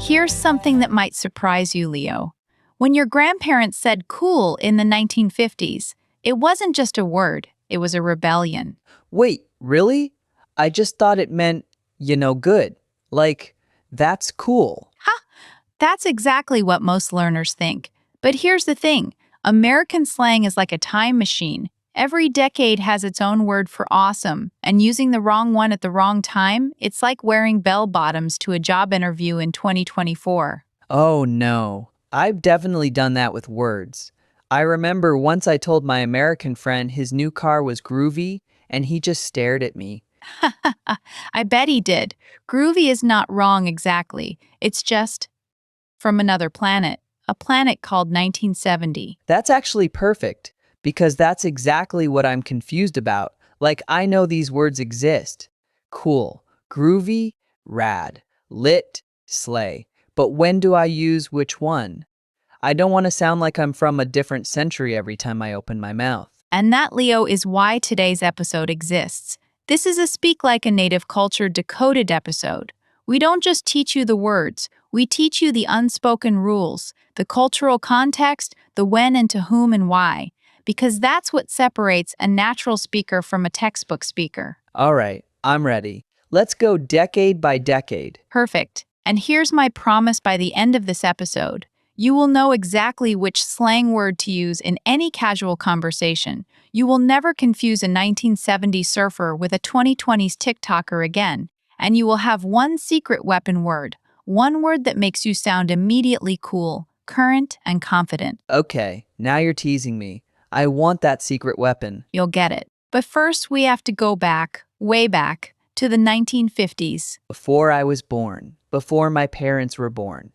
Here's something that might surprise you, Leo. When your grandparents said cool in the 1950s, it wasn't just a word, it was a rebellion. Wait, really? I just thought it meant, good. Like, that's cool. Ha! That's exactly what most learners think. But here's the thing, American slang is like a time machine. Every decade has its own word for awesome, and using the wrong one at the wrong time, it's like wearing bell bottoms to a job interview in 2024. Oh no, I've definitely done that with words. I remember once I told my American friend his new car was groovy, and he just stared at me. I bet he did. Groovy is not wrong exactly. It's just from another planet, a planet called 1970. That's actually perfect, because that's exactly what I'm confused about. Like, I know these words exist. Cool, groovy, rad, lit, slay. But when do I use which one? I don't want to sound like I'm from a different century every time I open my mouth. And that, Leo, is why today's episode exists. This is a Speak Like a Native Culture Decoded episode. We don't just teach you the words, we teach you the unspoken rules, the cultural context, the when and to whom and why, because that's what separates a natural speaker from a textbook speaker. All right, I'm ready. Let's go decade by decade. Perfect. And here's my promise by the end of this episode. You will know exactly which slang word to use in any casual conversation. You will never confuse a 1970s surfer with a 2020s TikToker again. And you will have one secret weapon word, one word that makes you sound immediately cool, current, and confident. Okay, now you're teasing me. I want that secret weapon. You'll get it. But first, we have to go back, way back, to the 1950s. Before I was born, before my parents were born.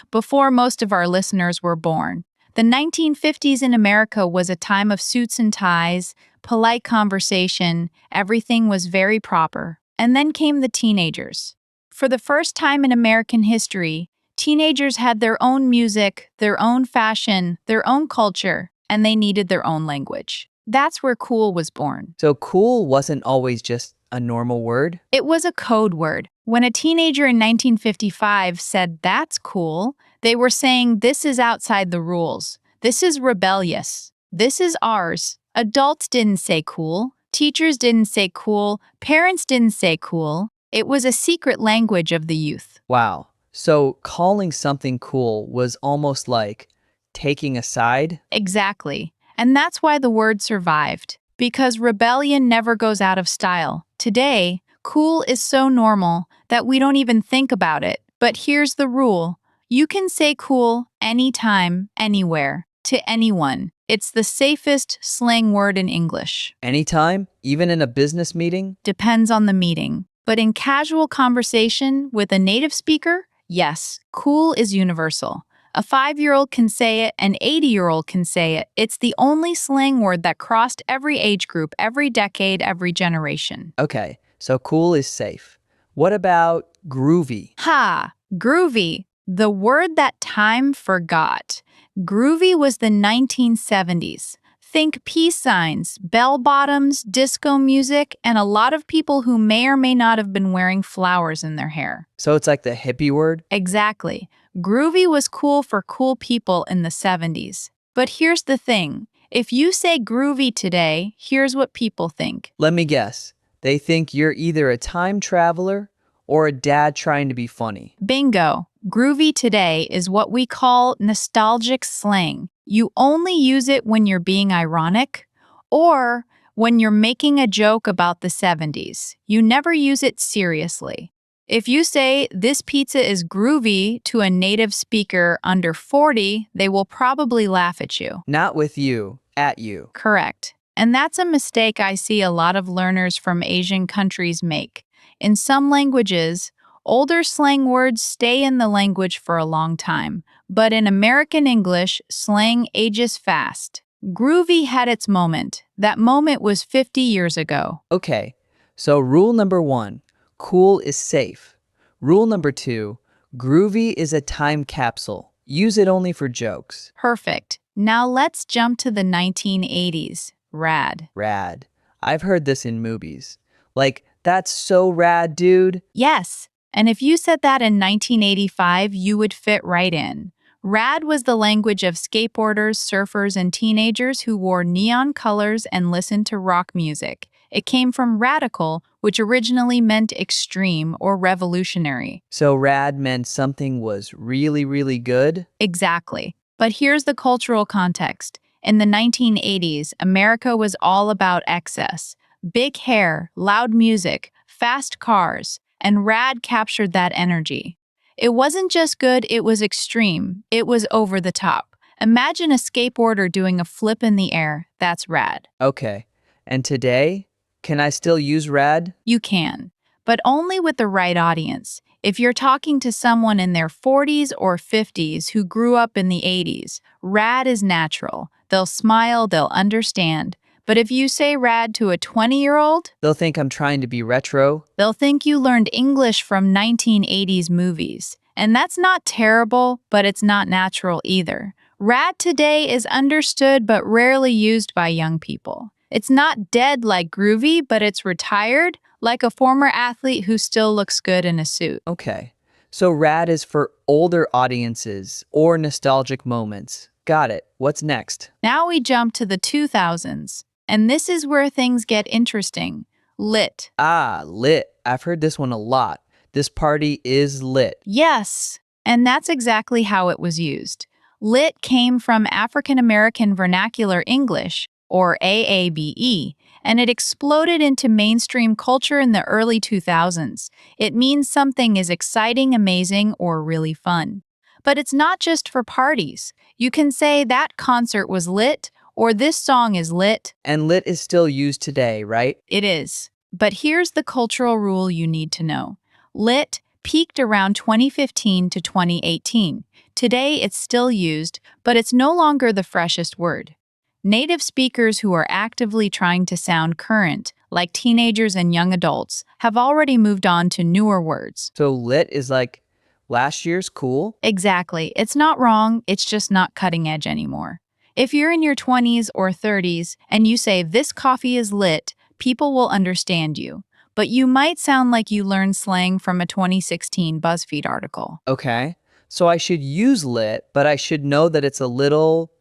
Before most of our listeners were born. The 1950s in America was a time of suits and ties, polite conversation, everything was very proper. And then came the teenagers. For the first time in American history, teenagers had their own music, their own fashion, their own culture, and they needed their own language. That's where cool was born. So cool wasn't always just a normal word? It was a code word. When a teenager in 1955 said, "That's cool," they were saying, "This is outside the rules. This is rebellious. This is ours." Adults didn't say cool. Teachers didn't say cool. Parents didn't say cool. It was a secret language of the youth. Wow. So calling something cool was almost like taking a side? Exactly. And that's why the word survived. Because rebellion never goes out of style. Today, cool is so normal that we don't even think about it. But here's the rule. You can say cool anytime, anywhere, to anyone. It's the safest slang word in English. Anytime? Even in a business meeting? Depends on the meeting. But in casual conversation with a native speaker, yes, cool is universal. A 5-year-old can say it, an 80-year-old can say it. It's the only slang word that crossed every age group, every decade, every generation. Okay, so cool is safe. What about groovy? Ha! Groovy, the word that time forgot. Groovy was the 1970s. Think peace signs, bell bottoms, disco music, and a lot of people who may or may not have been wearing flowers in their hair. So it's like the hippie word? Exactly. Groovy was cool for cool people in the 70s. But here's the thing. If you say groovy today, here's what people think. Let me guess. They think you're either a time traveler or a dad trying to be funny. Bingo. Groovy today is what we call nostalgic slang. You only use it when you're being ironic or when you're making a joke about the 70s. You never use it seriously. If you say, "This pizza is groovy" to a native speaker under 40, they will probably laugh at you. Not with you, at you. Correct. And that's a mistake I see a lot of learners from Asian countries make. In some languages, older slang words stay in the language for a long time. But in American English, slang ages fast. Groovy had its moment. That moment was 50 years ago. Okay, so rule number 1. Cool is safe. Rule number 2, groovy is a time capsule. Use it only for jokes. Perfect. Now let's jump to the 1980s. Rad. Rad. I've heard this in movies. Like, that's so rad, dude. Yes, And if you said that in 1985, you would fit right in. Rad was the language of skateboarders, surfers, and teenagers who wore neon colors and listened to rock music. It came from radical, which originally meant extreme or revolutionary. So rad meant something was really, really good? Exactly. But here's the cultural context. In the 1980s, America was all about excess. Big hair, loud music, fast cars, and rad captured that energy. It wasn't just good, it was extreme. It was over the top. Imagine a skateboarder doing a flip in the air. That's rad. Okay. And today, can I still use rad? You can, but only with the right audience. If you're talking to someone in their 40s or 50s who grew up in the 80s, rad is natural. They'll smile, they'll understand. But if you say rad to a 20-year-old, They'll think I'm trying to be retro. they'll think you learned English from 1980s movies. And that's not terrible, but it's not natural either. Rad today is understood but rarely used by young people. It's not dead like groovy, but it's retired, like a former athlete who still looks good in a suit. Okay. So rad is for older audiences or nostalgic moments. Got it. What's next? Now we jump to the 2000s, and this is where things get interesting. Lit. Ah, lit. I've heard this one a lot. This party is lit. Yes, and that's exactly how it was used. Lit came from African American Vernacular English, or AABE, and it exploded into mainstream culture in the early 2000s. It means something is exciting, amazing, or really fun. But it's not just for parties. You can say that concert was lit, or this song is lit. And lit is still used today, right? It is. But here's the cultural rule you need to know. Lit peaked around 2015 to 2018. Today it's still used, but it's no longer the freshest word. Native speakers who are actively trying to sound current, like teenagers and young adults, have already moved on to newer words. So lit is like last year's cool? Exactly. It's not wrong, it's just not cutting edge anymore. If you're in your 20s or 30s and you say, "This coffee is lit," people will understand you. But you might sound like you learned slang from a 2016 BuzzFeed article. Okay. So I should use lit, but I should know that it's a little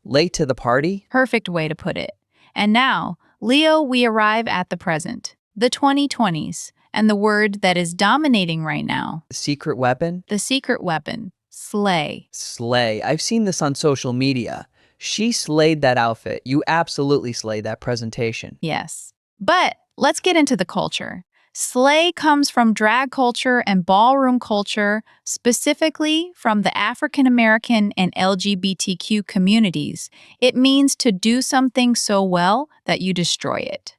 late to the party? Perfect way to put it. And now, Leo, we arrive at the present, the 2020s, and the word that is dominating right now, The secret weapon? the secret weapon, slay. Slay. I've seen this on social media. She slayed that outfit. You absolutely slayed that presentation. Yes. But let's get into the culture. Slay comes from drag culture and ballroom culture, specifically from the African American and LGBTQ communities. It means to do something so well that you destroy it.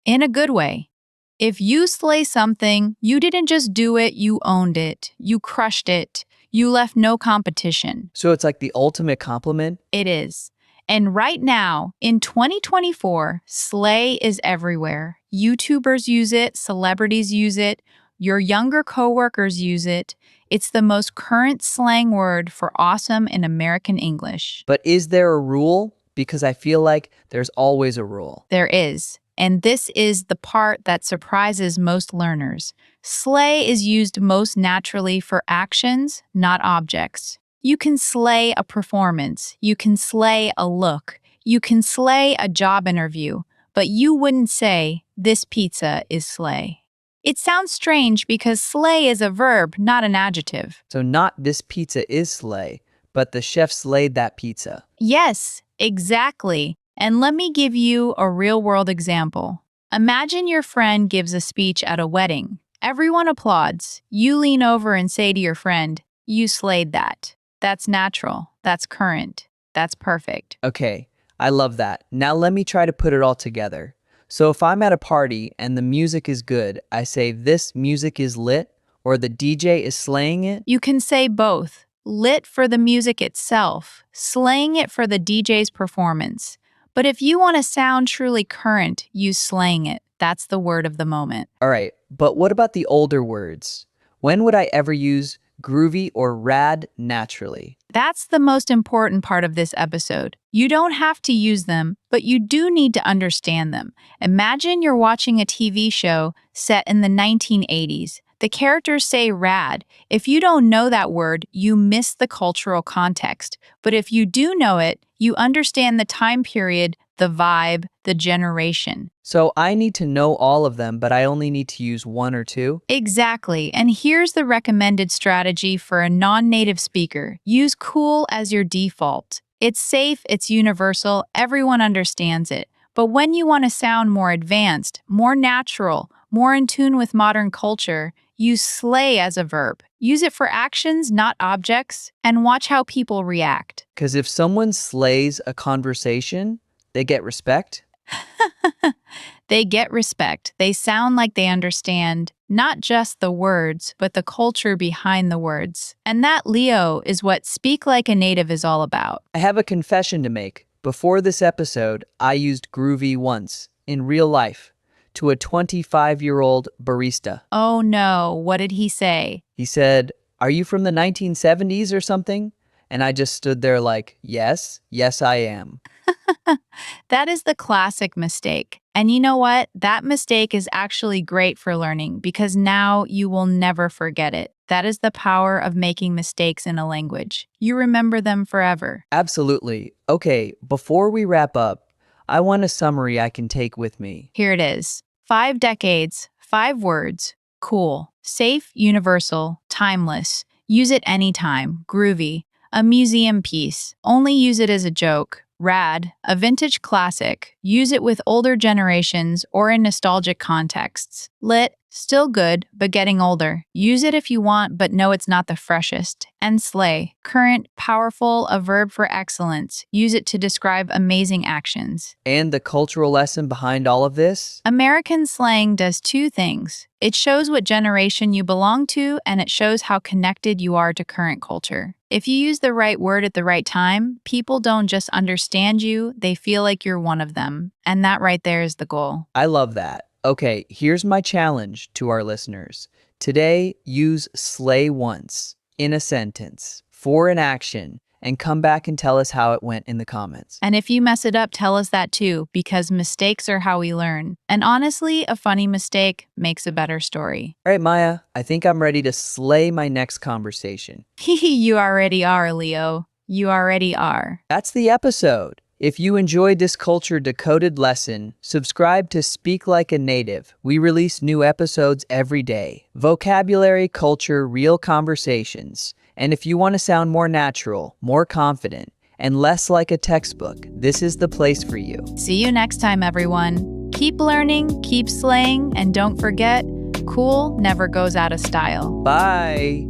In a good way. If you slay something, you didn't just do it, you owned it. You crushed it. You left no competition. So it's like the ultimate compliment? It is. And right now, in 2024, slay is everywhere. YouTubers use it, celebrities use it, your younger coworkers use it. It's the most current slang word for awesome in American English. But is there a rule? Because I feel like there's always a rule. There is. And this is the part that surprises most learners. Slay is used most naturally for actions, not objects. You can slay a performance, you can slay a look, you can slay a job interview, but you wouldn't say, "This pizza is slay." It sounds strange because slay is a verb, not an adjective. So not this pizza is slay, but the chef slayed that pizza. Yes, exactly. And let me give you a real-world example. Imagine your friend gives a speech at a wedding. Everyone applauds. You lean over and say to your friend, "You slayed that." That's natural. That's current. That's perfect. Okay, I love that. Now let me try to put it all together. So if I'm at a party and the music is good, I say this music is lit, or the DJ is slaying it? You can say both. Lit for the music itself, slaying it for the DJ's performance. But if you want to sound truly current, use slaying it. That's the word of the moment. All right, but what about the older words? When would I ever use groovy, or rad naturally. That's the most important part of this episode. You don't have to use them, but you do need to understand them. Imagine you're watching a TV show set in the 1980s. The characters say rad. If you don't know that word, you miss the cultural context. But if you do know it, you understand the time period, the vibe, the generation. So I need to know all of them, but I only need to use one or two? Exactly. And here's the recommended strategy for a non-native speaker. Use cool as your default. It's safe, it's universal, everyone understands it. But when you want to sound more advanced, more natural, more in tune with modern culture, use slay as a verb. Use it for actions, not objects, and watch how people react. Because if someone slays a conversation, they get respect? They get respect. They sound like they understand not just the words, but the culture behind the words. And that, Leo, is what Speak Like a Native is all about. I have a confession to make. Before this episode, I used Groovy once, in real life, to a 25-year-old barista. Oh no, what did he say? He said, "Are you from the 1970s or something?" And I just stood there like, yes, I am. That is the classic mistake. And you know what? That mistake is actually great for learning because now you will never forget it. That is the power of making mistakes in a language. You remember them forever. Absolutely. Okay, before we wrap up, I want a summary I can take with me. Here it is. 5 decades, 5 words. Cool. Safe, universal, timeless. Use it anytime. Groovy. A museum piece. Only use it as a joke. Rad, a vintage classic. Use it with older generations or in nostalgic contexts. Lit, still good, but getting older. Use it if you want, but know it's not the freshest. And slay, current, powerful, a verb for excellence. Use it to describe amazing actions. And the cultural lesson behind all of this? American slang does 2 things. It shows what generation you belong to, and it shows how connected you are to current culture. If you use the right word at the right time, people don't just understand you, they feel like you're one of them. And that right there is the goal. I love that. Okay, here's my challenge to our listeners. Today, use slay once in a sentence for an action and come back and tell us how it went in the comments. And if you mess it up, tell us that too, because mistakes are how we learn. And honestly, a funny mistake makes a better story. All right, Maya, I think I'm ready to slay my next conversation. You already are, Leo. You already are. That's the episode. If you enjoyed this Culture Decoded lesson, subscribe to Speak Like a Native. We release new episodes every day. Vocabulary, culture, real conversations. And if you want to sound more natural, more confident, and less like a textbook, this is the place for you. See you next time, everyone. Keep learning, keep slaying, and don't forget, cool never goes out of style. Bye!